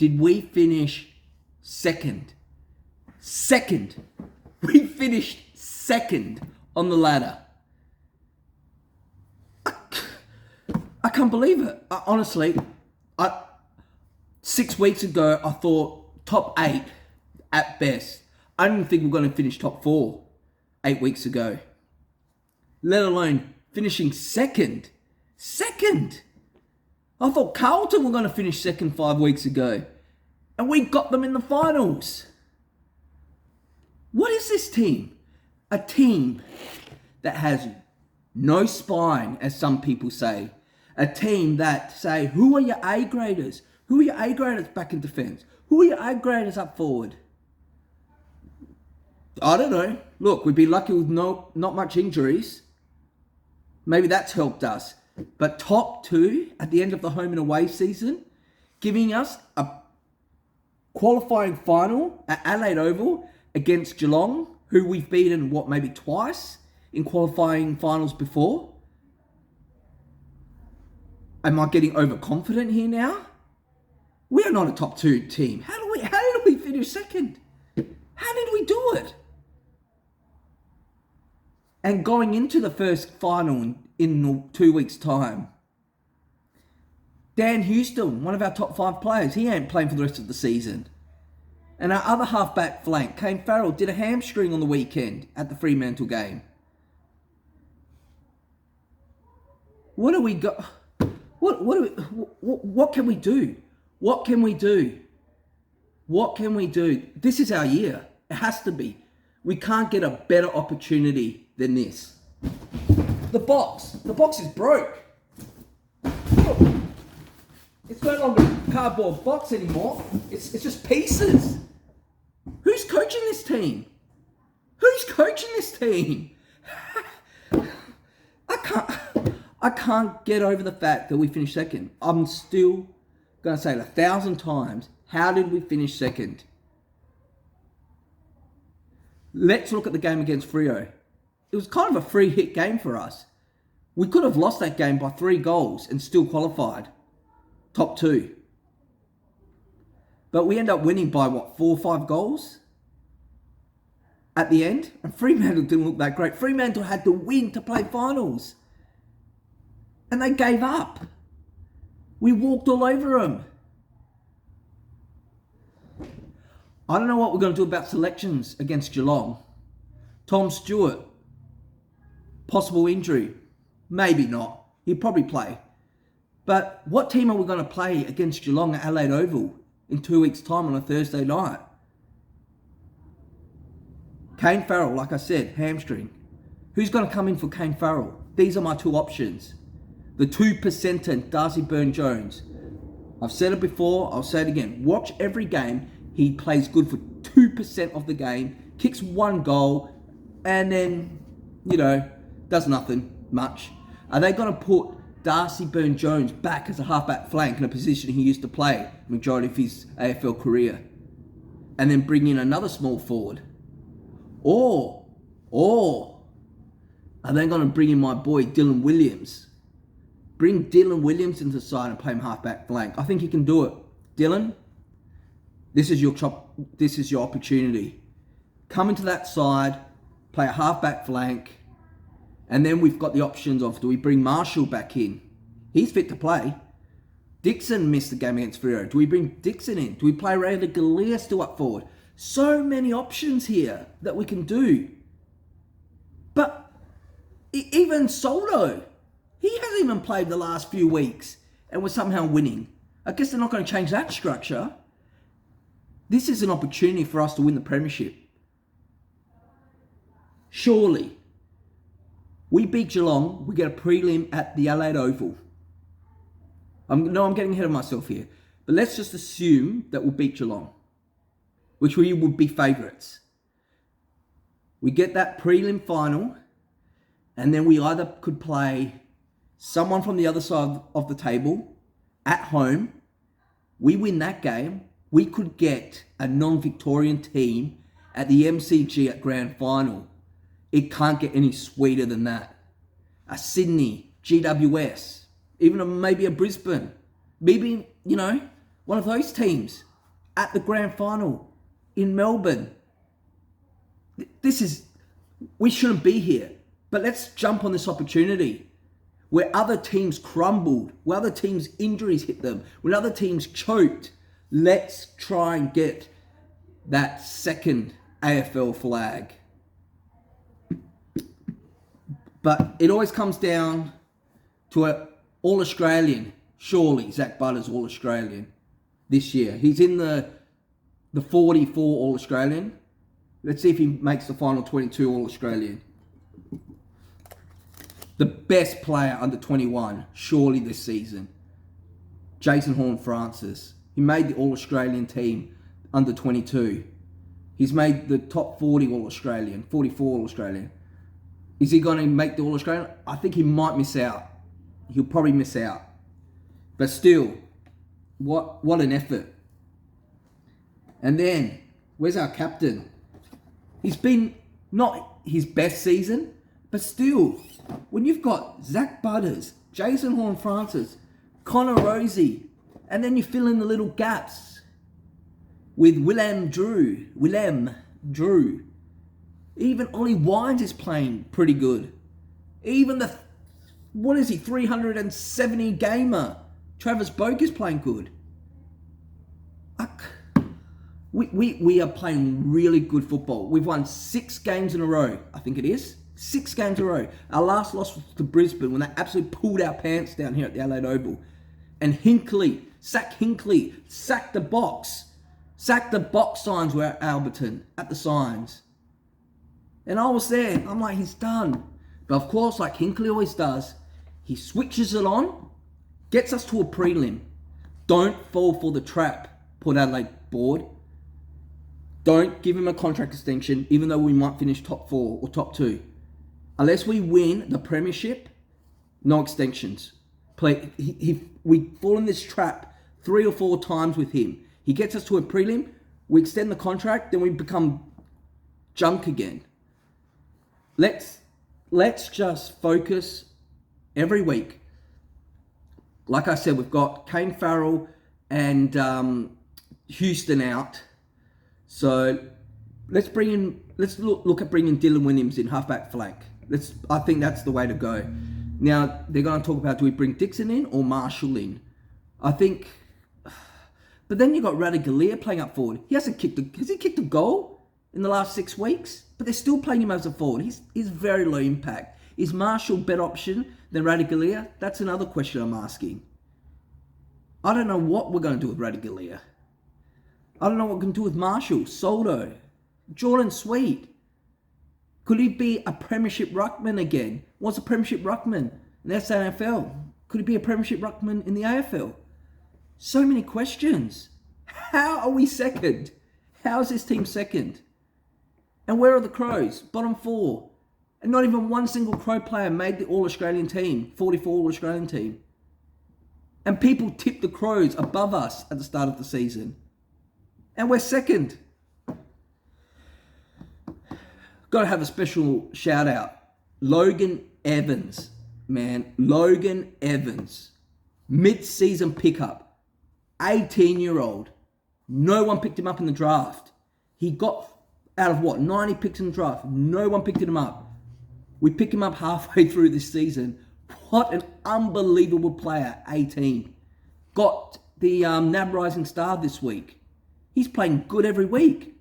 did we finish second? Second. We finished second on the ladder. I can't believe it. Honestly, 6 weeks ago, I thought top 8 at best. I didn't think we were going to finish top 4 8 weeks ago. Let alone finishing second. Second. I thought Carlton were going to finish second 5 weeks ago. And we got them in the finals. What is this team? A team that has no spine, as some people say. A team that say, who are your A graders? Who are your A graders back in defence? Who are your A graders up forward? I don't know. Look, we'd be lucky with not much injuries. Maybe that's helped us. But top 2 at the end of the home and away season, giving us a qualifying final at Adelaide Oval against Geelong, who we've beaten, maybe twice in qualifying finals before. Am I getting overconfident here now? We are not a top 2 team. How did we finish second? How did we do it? And going into the first final in 2 weeks' time, Dan Houston, one of our top 5 players, he ain't playing for the rest of the season. And our other half-back flank, Kane Farrell, did a hamstring on the weekend at the Fremantle game. What do we got? What can we do? What can we do? What can we do? This is our year. It has to be. We can't get a better opportunity than this. The box is broke. Look, it's no longer a cardboard box anymore. It's just pieces. Who's coaching this team? Who's coaching this team? I can't get over the fact that we finished second. I'm still going to say it 1,000 times. How did we finish second? Let's look at the game against Freo. It was kind of a free hit game for us. We could have lost that game by 3 goals and still qualified. Top 2. But we end up winning by 4 or 5 goals? At the end? And Fremantle didn't look that great. Fremantle had to win to play finals. And they gave up. We walked all over them. I don't know what we're going to do about selections against Geelong. Tom Stewart, possible injury. Maybe not. He'll probably play. But what team are we going to play against Geelong at Adelaide Oval in 2 weeks' time on a Thursday night? Kane Farrell, like I said, hamstring. Who's going to come in for Kane Farrell? These are my 2 options. The 2% Darcy Byrne-Jones. I've said it before, I'll say it again. Watch every game. He plays good for 2% of the game, kicks 1 goal, and then, does nothing much. Are they going to put Darcy Byrne-Jones back as a halfback flank in a position he used to play majority of his AFL career, and then bring in another small forward? Or are they going to bring in my boy Dylan Williams? Bring Dylan Williams into the side and play him halfback flank. I think he can do it. Dylan, this is your opportunity. Come into that side, play a halfback flank, and then we've got the options of, do we bring Marshall back in? He's fit to play. Dixon missed the game against Freo. Do we bring Dixon in? Do we play Ray Galea still up forward? So many options here that we can do. But even Soldo, he hasn't even played the last few weeks and we're somehow winning. I guess they're not going to change that structure. This is an opportunity for us to win the premiership. Surely. We beat Geelong, we get a prelim at the Adelaide Oval. I'm getting ahead of myself here. But let's just assume that we'll beat Geelong, which we would be favourites. We get that prelim final, and then we either could play someone from the other side of the table at home. We win that game. We could get a non-Victorian team at the MCG at Grand Final. It can't get any sweeter than that. A Sydney, GWS, even maybe a Brisbane. Maybe, one of those teams. at the grand final in Melbourne. We shouldn't be here, but let's jump on this opportunity where other teams crumbled, where other teams' injuries hit them, when other teams choked. Let's try and get that second AFL flag. But it always comes down to an All-Australian. Surely Zach Butters All-Australian this year. He's in the 44 All-Australian. Let's see if he makes the final 22 All-Australian. The best player under 21, surely this season. Jason Horne-Francis. He made the All-Australian team under 22. He's made the top 40 All-Australian, 44 All-Australian. Is he going to make the All-Australian? I think he might miss out. He'll probably miss out. But still, what an effort. And then, where's our captain? He's been not his best season, but still, when you've got Zach Butters, Jason Horne-Francis, Connor Rosie, and then you fill in the little gaps with Willem Drew. Even Ollie Wines is playing pretty good. Even 370 gamer, Travis Boak is playing good. We are playing really good football. We've won 6 games in a row, I think it is. 6 games in a row. Our last loss was to Brisbane when they absolutely pulled our pants down here at the Adelaide Oval. And Hinkley sacked the box. Sacked the box signs were at Alberton, at the signs. And I was there. I'm like, he's done. But of course, like Hinkley always does, he switches it on, gets us to a prelim. Don't fall for the trap, Port Adelaide board. Don't give him a contract extension, even though we might finish top 4 or top 2. Unless we win the premiership, no extensions. We fall in this trap 3 or 4 times with him. He gets us to a prelim, we extend the contract, then we become junk again. Let's just focus every week. Like I said, we've got Kane Farrell and Houston out. So let's look at bringing Dylan Williams in halfback flank. I think that's the way to go. Now they're going to talk about, do we bring Dixon in or Marshall in? I think, but then you got Radaglia playing up forward. Has he kicked a goal in the last 6 weeks? But they're still playing him as a forward. He's very low impact. Is Marshall a better option than Radaglia? That's another question I'm asking. I don't know what we're going to do with Radaglia. I don't know what we're going to do with Marshall, Soldo, Jordan Sweet. Could he be a premiership ruckman again? What's a premiership ruckman in the SANFL? Could he be a premiership ruckman in the AFL? So many questions. How are we second? How is this team second? And where are the Crows? Bottom 4. And not even one single Crow player made the All-Australian team, 44 All-Australian team. And people tipped the Crows above us at the start of the season. And we're second. Got to have a special shout out. Logan Evans, man. Logan Evans. Mid-season pickup. 18-year-old. No one picked him up in the draft. He got out of 90 picks in the draft. No one picked him up. We picked him up halfway through this season. What an unbelievable player, 18. Got the NAB Rising Star this week. He's playing good every week.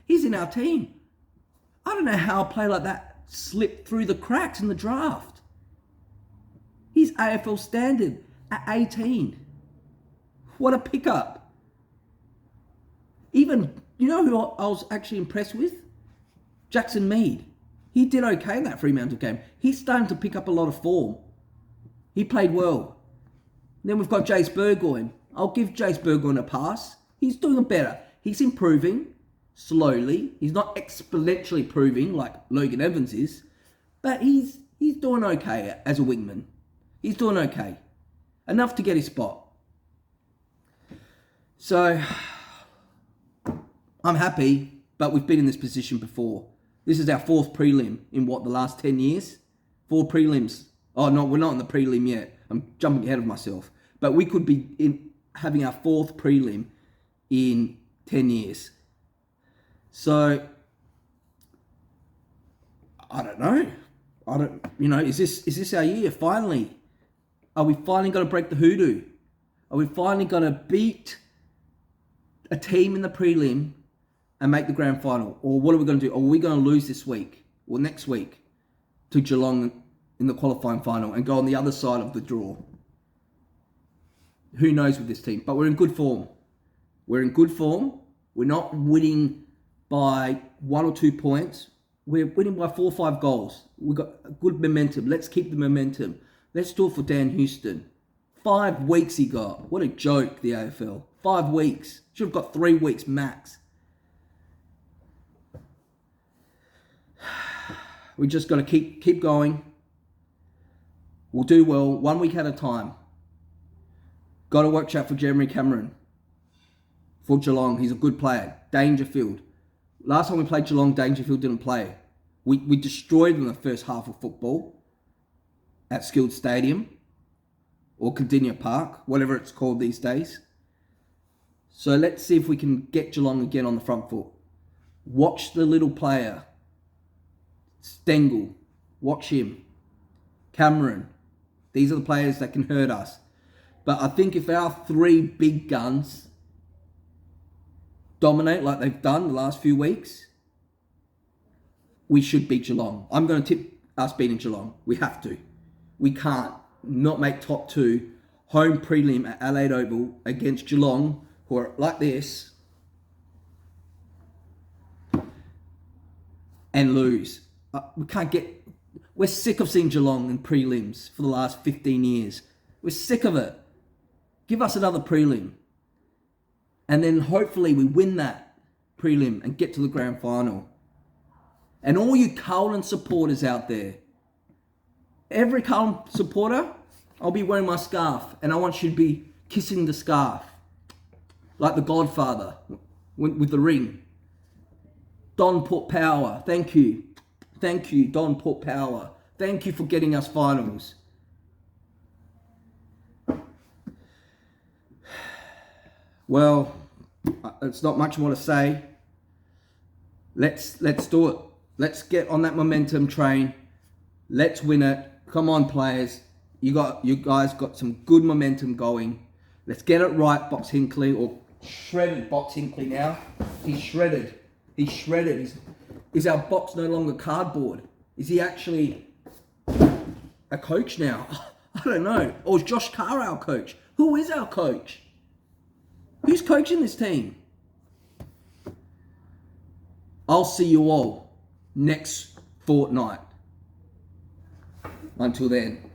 He's in our team. I don't know how a player like that slipped through the cracks in the draft. He's AFL standard at 18. What a pickup. Even, you know who I was actually impressed with? Jackson Mead. He did okay in that Fremantle game. He's starting to pick up a lot of form. He played well. Then we've got Jace Burgoyne. I'll give Jace Burgoyne a pass. He's doing better. He's improving slowly. He's not exponentially improving like Logan Evans is, but he's doing okay as a wingman. He's doing okay. Enough to get his spot. So, I'm happy, but we've been in this position before. This is our 4th prelim in the last 10 years? 4 prelims. Oh no, we're not in the prelim yet. I'm jumping ahead of myself. But we could be having our 4th prelim in 10 years. So, I don't know. Is this our year? Finally. Are we finally going to break the hoodoo? Are we finally going to beat a team in the prelim and make the grand final? Or what are we going to do? Are we going to lose this week or next week to Geelong in the qualifying final and go on the other side of the draw? Who knows with this team? But we're in good form. We're in good form. We're not winning by 1 or 2 points. We're winning by 4 or 5 goals. We've got good momentum. Let's keep the momentum. Let's do it for Dan Houston. 5 weeks he got. What a joke, the AFL. 5 weeks. Should have got 3 weeks max. We just got to keep going. We'll do well 1 week at a time. Got to watch out for Jeremy Cameron. For Geelong, he's a good player. Dangerfield. Last time we played Geelong, Dangerfield didn't play. We destroyed them in the first half of football at Skilled Stadium or Cardinia Park, whatever it's called these days. So let's see if we can get Geelong again on the front foot. Watch the little player. Stengel. Watch him. Cameron. These are the players that can hurt us. But I think if our 3 big guns dominate like they've done the last few weeks, we should beat Geelong. I'm going to tip us beating Geelong. We have to. We can't not make top 2 home prelim at Adelaide Oval against Geelong, who are like this, and lose. We can't get... We're sick of seeing Geelong in prelims for the last 15 years. We're sick of it. Give us another prelim. And then hopefully we win that prelim and get to the grand final. And all you Carlton supporters out there, every Carlton supporter, I'll be wearing my scarf and I want you to be kissing the scarf. Like the Godfather with the ring. Don Port Power, thank you. Thank you, Don Port Power. Thank you for getting us finals. Well, it's not much more to say. Let's do it. Let's get on that momentum train. Let's win it. Come on, players. You guys got some good momentum going. Let's get it right, Box Hinkley, or shredded Box Hinkley now. He's shredded. He's shredded. Is our box no longer cardboard? Is he actually a coach now? I don't know. Or is Josh Carr our coach? Who is our coach? Who's coaching this team? I'll see you all next fortnight. Until then.